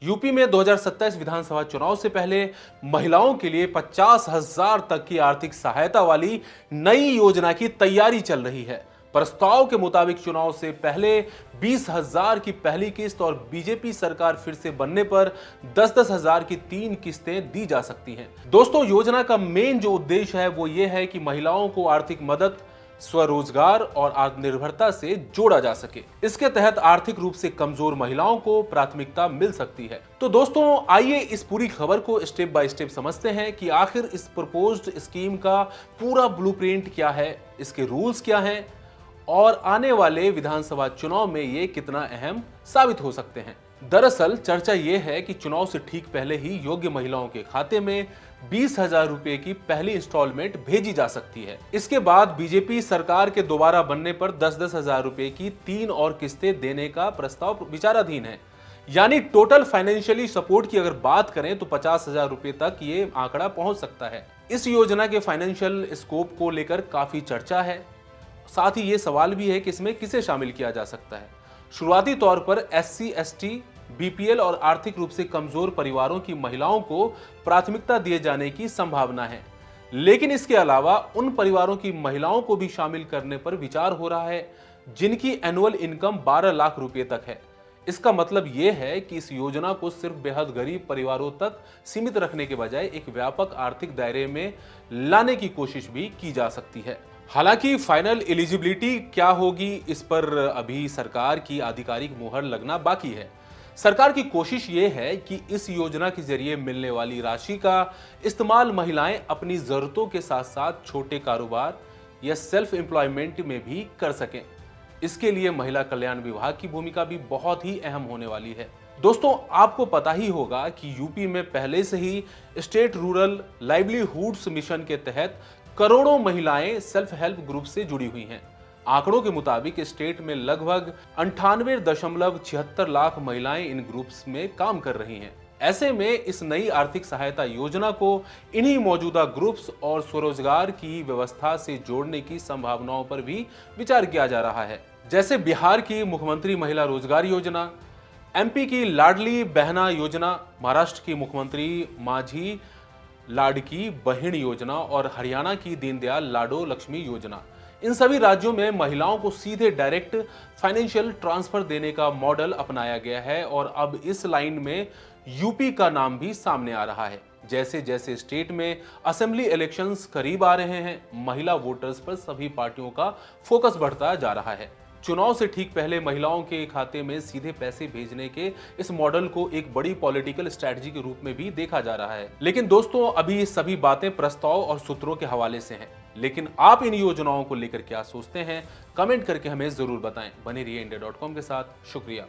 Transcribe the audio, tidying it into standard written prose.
UP में 2027 विधानसभा चुनाव से पहले महिलाओं के लिए 50,000 तक की आर्थिक सहायता वाली नई योजना की तैयारी चल रही है। प्रस्ताव के मुताबिक चुनाव से पहले 20,000 की पहली किस्त और बीजेपी सरकार फिर से बनने पर 10-10 हजार की 3 किस्तें दी जा सकती हैं। दोस्तों, योजना का मेन जो उद्देश्य है वो ये है कि महिलाओं को आर्थिक मदद, स्वरोजगार और आत्मनिर्भरता से जोड़ा जा सके। इसके तहत आर्थिक रूप से कमजोर महिलाओं को प्राथमिकता मिल सकती है। तो दोस्तों, आइए इस पूरी खबर को स्टेप बाय स्टेप समझते हैं कि आखिर इस प्रपोज्ड स्कीम का पूरा ब्लूप्रिंट क्या है, इसके रूल्स क्या हैं और आने वाले विधानसभा चुनाव में ये कितना अहम साबित हो सकते हैं। दरअसल चर्चा यह है कि चुनाव से ठीक पहले ही योग्य महिलाओं के खाते में 20,000 रुपए की पहली इंस्टॉलमेंट भेजी जा सकती है। इसके बाद बीजेपी सरकार के दोबारा बनने पर 10-10 हजार रुपए की 3 और किस्तें देने का प्रस्ताव विचाराधीन है। यानी टोटल फाइनेंशियली सपोर्ट की अगर बात करें तो 50,000 रुपए तक ये आंकड़ा पहुंच सकता है। इस योजना के फाइनेंशियल स्कोप को लेकर काफी चर्चा है। साथ ही ये सवाल भी है कि इसमें किसे शामिल किया जा सकता है। शुरुआती तौर पर एससी, एसटी, बीपीएल और आर्थिक रूप से कमजोर परिवारों की महिलाओं को प्राथमिकता दिए जाने की संभावना है। लेकिन इसके अलावा उन परिवारों की महिलाओं को भी शामिल करने पर विचार हो रहा है जिनकी एनुअल इनकम 12 लाख रुपए तक है। इसका मतलब यह है कि इस योजना को सिर्फ बेहद गरीब परिवारों तक सीमित रखने के बजाय एक व्यापक आर्थिक दायरे में लाने की कोशिश भी की जा सकती है। हालांकि फाइनल एलिजिबिलिटी क्या होगी, इस पर अभी सरकार की आधिकारिक मुहर लगना बाकी है। सरकार की कोशिश ये है कि इस योजना के जरिए मिलने वाली राशि का इस्तेमाल महिलाएं अपनी जरूरतों के साथ साथ छोटे कारोबार या सेल्फ एम्प्लॉयमेंट में भी कर सकें। इसके लिए महिला कल्याण विभाग की भूमिका भी बहुत ही अहम होने वाली है। दोस्तों, आपको पता ही होगा कि यूपी में पहले से ही स्टेट रूरल लाइवलीहुड्स मिशन के तहत करोड़ों महिलाएं सेल्फ हेल्प ग्रुप से जुड़ी हुई हैं। आंकड़ों के मुताबिक स्टेट में लगभग 98.76 लाख महिलाएं इन ग्रुप्स में काम कर रही हैं। ऐसे में इस नई आर्थिक सहायता योजना को इन्हीं मौजूदा ग्रुप्स और स्वरोजगार की व्यवस्था से जोड़ने की संभावनाओं पर भी विचार किया जा रहा है। जैसे बिहार की मुख्यमंत्री महिला रोजगार योजना, एमपी की लाडली बहना योजना, महाराष्ट्र की मुख्यमंत्री माझी लाडकी बहन योजना और हरियाणा की दीनदयाल लाडो लक्ष्मी योजना। इन सभी राज्यों में महिलाओं को सीधे डायरेक्ट फाइनेंशियल ट्रांसफर देने का मॉडल अपनाया गया है और अब इस लाइन में यूपी का नाम भी सामने आ रहा है। जैसे जैसे स्टेट में असेंबली इलेक्शंस करीब आ रहे हैं, महिला वोटर्स पर सभी पार्टियों का फोकस बढ़ता जा रहा है। चुनाव से ठीक पहले महिलाओं के खाते में सीधे पैसे भेजने के इस मॉडल को एक बड़ी पॉलिटिकल स्ट्रेटजी के रूप में भी देखा जा रहा है। लेकिन दोस्तों, अभी ये सभी बातें प्रस्ताव और सूत्रों के हवाले से हैं। लेकिन आप इन योजनाओं को लेकर क्या सोचते हैं, कमेंट करके हमें जरूर बताएं। बने रहिए इंडिया.com के साथ। शुक्रिया।